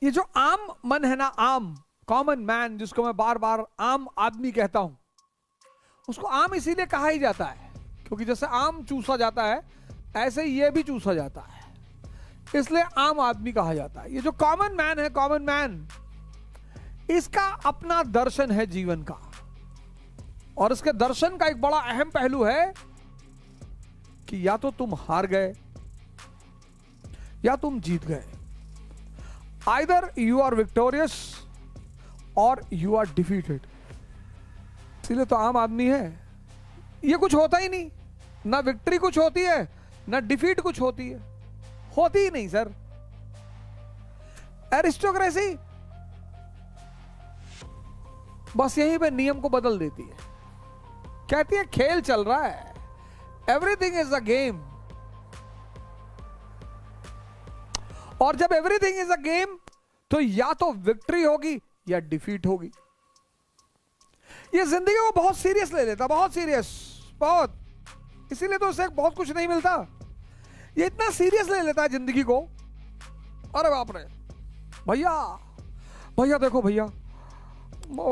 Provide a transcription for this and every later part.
ये जो आम मन है ना, आम कॉमन मैन, जिसको मैं बार बार आम आदमी कहता हूं, उसको आम इसीलिए कहा ही जाता है क्योंकि जैसे आम चूसा जाता है ऐसे ही ये भी चूसा जाता है, इसलिए आम आदमी कहा जाता है। ये जो कॉमन मैन है, कॉमन मैन, इसका अपना दर्शन है जीवन का, और इसके दर्शन का एक बड़ा अहम पहलू है कि या तो तुम हार गए या तुम जीत गए। आइदर यू आर विक्टोरियस और यू आर डिफीटेड। इसलिए तो आम आदमी है, ये कुछ होता ही नहीं, ना विक्ट्री कुछ होती है ना डिफीट कुछ होती है, होती ही नहीं सर। एरिस्टोक्रेसी बस यहीं पे नियम को बदल देती है, कहती है खेल चल रहा है, एवरीथिंग इज अ गेम, और जब एवरीथिंग इज अ गेम तो या तो विक्ट्री होगी या डिफीट होगी। ये जिंदगी को बहुत सीरियस ले लेता, बहुत सीरियस, बहुत, इसीलिए तो उसे बहुत कुछ नहीं मिलता। ये इतना सीरियस ले लेता है जिंदगी को, अरे बाप रे, भैया भैया देखो भैया,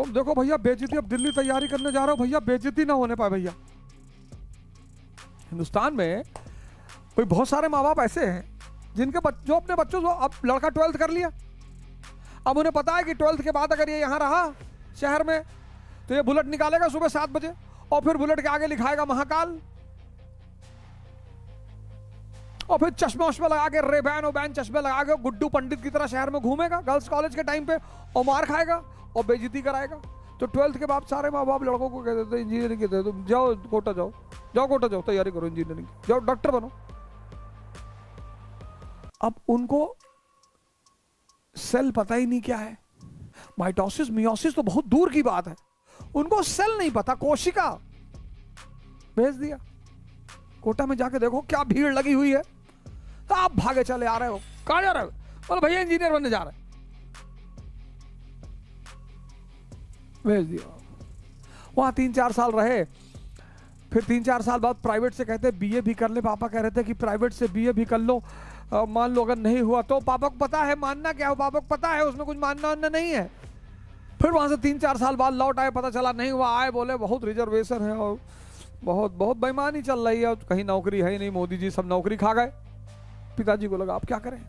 देखो भैया बेइज्जती, अब दिल्ली तैयारी करने जा रहा हूं भैया, बेइज्जती ना होने पाए भैया। हिंदुस्तान में कोई बहुत सारे माँ बाप ऐसे हैं जिनके जो अपने बच्चों को, अब लड़का 12th कर लिया, अब उन्हें पता है कि 12th के बाद अगर ये यहां रहा शहर में तो ये बुलेट निकालेगा सुबह 7 बजे और फिर बुलेट के आगे लिखाएगा महाकाल, और फिर चश्मा वश्मा लगा के, रेबैन ओबैन चश्मे लगा के गुड्डू पंडित की तरह शहर में घूमेगा गर्ल्स कॉलेज के टाइम पे, और मार खाएगा और बेइज्जती कराएगा। तो 12th के बाद सारे माँ बाप लड़कों को कहते थे इंजीनियरिंग की, तुम जाओ कोटा जाओ, जाओ कोटा जाओ, तैयारी करो इंजीनियरिंग, जाओ डॉक्टर बनो। अब उनको सेल पता ही नहीं क्या है, माइटोसिस मियोसिस तो बहुत दूर की बात है, उनको सेल नहीं पता, कोशिका भेज दिया कोटा में, जाके देखो क्या भीड़ लगी हुई है, तो आप भागे चले आ रहे हो, कहां जा रहे हो, बोले भैया इंजीनियर बनने जा रहे, भेज दिया। वहां 3-4 साल रहे, फिर 3-4 साल बाद प्राइवेट से कहते बीए भी कर ले, पापा कह रहे थे कि प्राइवेट से बीए भी कर लो, मान लो अगर नहीं हुआ तो, पापा को पता है मानना क्या हो, पापा को पता है उसमें कुछ मानना वानना नहीं है। फिर वहां से 3-4 साल बाद लौट आए, पता चला नहीं हुआ, आए बोले बहुत रिजर्वेशन है और बहुत बहुत बेईमानी चल रही है, कहीं नौकरी है ही नहीं, मोदी जी सब नौकरी खा गए। पिताजी को लगा अब क्या करें,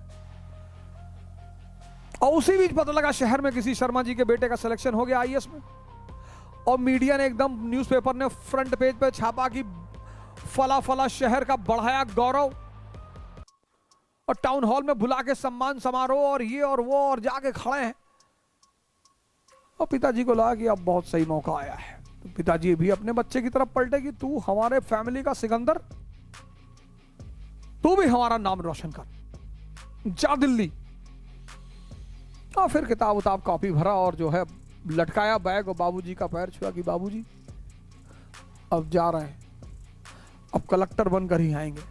और उसी बीच पता लगा शहर में किसी शर्मा जी के बेटे का सिलेक्शन हो गया आईएएस में, और मीडिया ने एकदम, न्यूज़पेपर ने फ्रंट पेज पे छापा कि फला फला शहर का बढ़ाया गौरव, और टाउन हॉल में बुला के सम्मान समारोह और ये और वो, और जाके खड़े हैं। और पिताजी को लगा कि अब बहुत सही मौका आया है, तो पिताजी भी अपने बच्चे की तरफ पलटे कि तू हमारे फैमिली का सिकंदर, तू भी हमारा नाम रोशन कर, जा दिल्ली। और फिर किताब उताब कॉपी भरा और जो है लटकाया बैग, और बाबूजी का पैर छुआ कि बाबूजी अब जा रहे हैं, अब कलेक्टर बनकर ही आएंगे,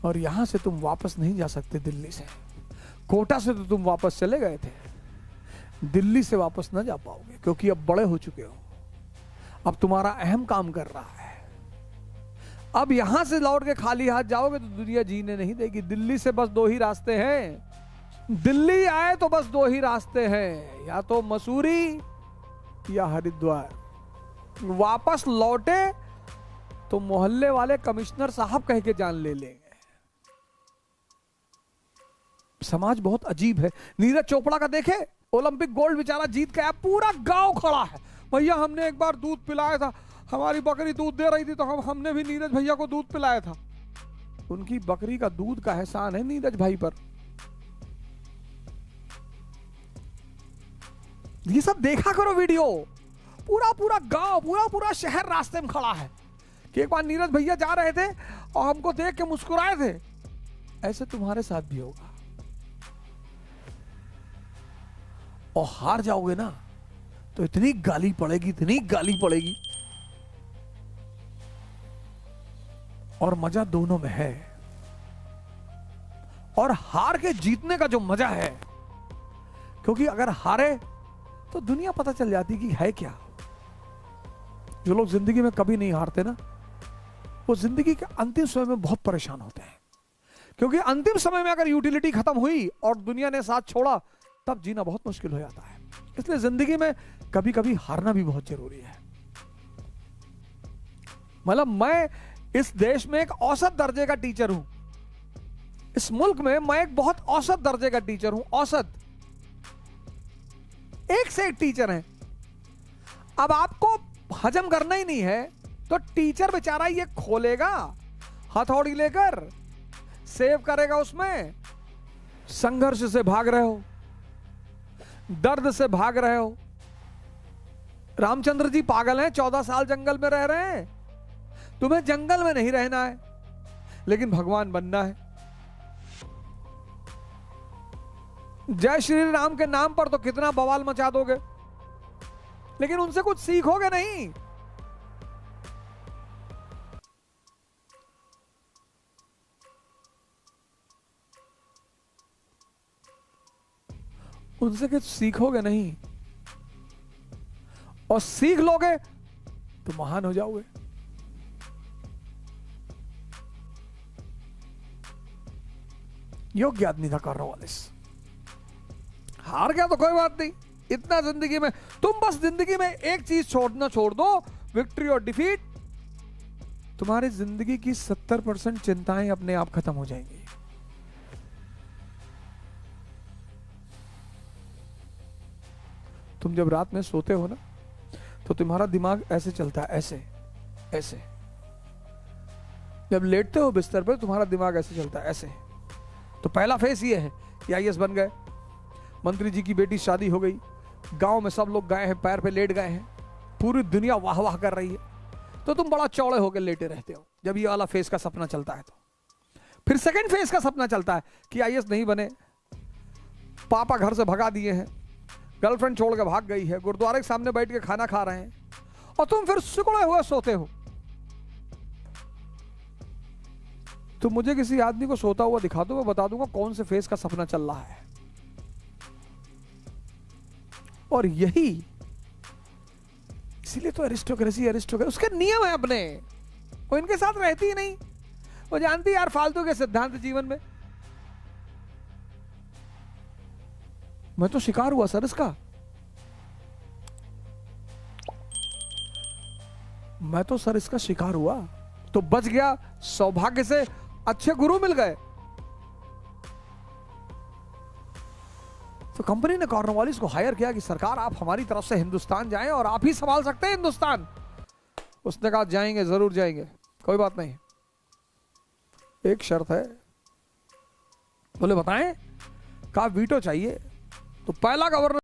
और यहां से तुम वापस नहीं जा सकते दिल्ली से, कोटा से तो तुम वापस चले गए थे, दिल्ली से वापस ना जा पाओगे क्योंकि अब बड़े हो चुके हो, अब तुम्हारा अहम काम कर रहा है, अब यहां से लौट के खाली हाथ जाओगे तो दुनिया जीने नहीं देगी। दिल्ली से बस 2 ही रास्ते हैं, दिल्ली आए तो बस 2 ही रास्ते हैं, या तो मसूरी या हरिद्वार। वापस लौटे तो मोहल्ले वाले कमिश्नर साहब कह के जान ले लेंगे। समाज बहुत अजीब है। नीरज चोपड़ा का देखे, ओलंपिक गोल्ड बेचारा जीत के आया, पूरा गांव खड़ा है, भैया हमने एक बार दूध पिलाया था, हमारी बकरी दूध दे रही थी तो हमने भी नीरज भैया को दूध पिलाया था। उनकी बकरी का दूध का एहसान है नीरज भाई पर। ये सब देखा करो वीडियो, पूरा पूरा गांव, पूरा पूरा शहर रास्ते में खड़ा है कि एक बार नीरज भैया जा रहे थे और हमको देख के मुस्कुराए थे। ऐसे तुम्हारे साथ भी होगा, और हार जाओगे ना तो इतनी गाली पड़ेगी, इतनी गाली पड़ेगी, और मजा दोनों में है। और हार के जीतने का जो मजा है, क्योंकि अगर हारे तो दुनिया पता चल जाती कि है क्या। जो लोग जिंदगी में कभी नहीं हारते ना, वो जिंदगी के अंतिम समय में बहुत परेशान होते हैं, क्योंकि अंतिम समय में अगर यूटिलिटी खत्म हुई और दुनिया ने साथ छोड़ा तब जीना बहुत मुश्किल हो जाता है। इसलिए जिंदगी में कभी कभी हारना भी बहुत जरूरी है। मतलब मैं इस देश में एक औसत दर्जे का टीचर हूं, इस मुल्क में मैं एक बहुत औसत दर्जे का टीचर हूं, औसत, एक से एक टीचर हैं। अब आपको हजम करना ही नहीं है तो टीचर बेचारा ये खोलेगा हथौड़ी लेकर, सेव करेगा, उसमें संघर्ष से भाग रहे हो, दर्द से भाग रहे हो। रामचंद्र जी पागल हैं, 14 साल जंगल में रह रहे हैं। तुम्हें जंगल में नहीं रहना है लेकिन भगवान बनना है। जय श्री राम के नाम पर तो कितना बवाल मचा दोगे, लेकिन उनसे कुछ सीखोगे नहीं। उनसे कुछ सीखोगे नहीं, और सीख लोगे तो महान हो जाओगे। योग्य आदमी था कॉर्नवालिस। हार गया तो कोई बात नहीं, इतना जिंदगी में तुम बस जिंदगी में एक चीज छोड़ दो, विक्ट्री और डिफीट। तुम्हारी जिंदगी की 70% चिंताएं अपने आप खत्म हो जाएंगी। तुम जब रात में सोते हो ना तो तुम्हारा दिमाग ऐसे चलता है, ऐसे ऐसे। जब लेटते हो बिस्तर पर तुम्हारा दिमाग ऐसे चलता है, ऐसे। तो पहला फेस ये है कि आईएएस बन गए, मंत्री जी की बेटी शादी हो गई, गांव में सब लोग गए हैं, पैर पे लेट गए हैं, पूरी दुनिया वाह वाह कर रही है, तो तुम बड़ा चौड़े होकर लेटे रहते हो जब ये वाला फेस का सपना चलता है। तो फिर सेकंड फेस का सपना चलता है कि आईएएस नहीं बने, पापा घर से भगा दिए हैं, गर्लफ्रेंड छोड़ के भाग गई है, गुरुद्वारे के सामने बैठ के खाना खा रहे हैं, और तुम फिर सिकुड़े हुए सोते हो। तो मुझे किसी आदमी को सोता हुआ दिखा दो, मैं बता दूंगा कौन से फेस का सपना चल रहा है। और यही इसीलिए तो एरिस्टोक्रेसी उसके नियम है अपने, वो इनके साथ रहती ही नहीं। वो जानती यार फालतू के सिद्धांत जीवन में। मैं तो शिकार हुआ सर इसका, मैं तो सर इसका शिकार हुआ, तो बच गया। सौभाग्य से अच्छे गुरु मिल गए। तो कंपनी ने कॉर्नवालिस को हायर किया कि सरकार आप हमारी तरफ से हिंदुस्तान जाएं और आप ही संभाल सकते हैं हिंदुस्तान। उसने कहा जाएंगे, जरूर जाएंगे, कोई बात नहीं, एक शर्त है। बोले बताएं। कहा वीटो चाहिए। तो पहला गवर्नर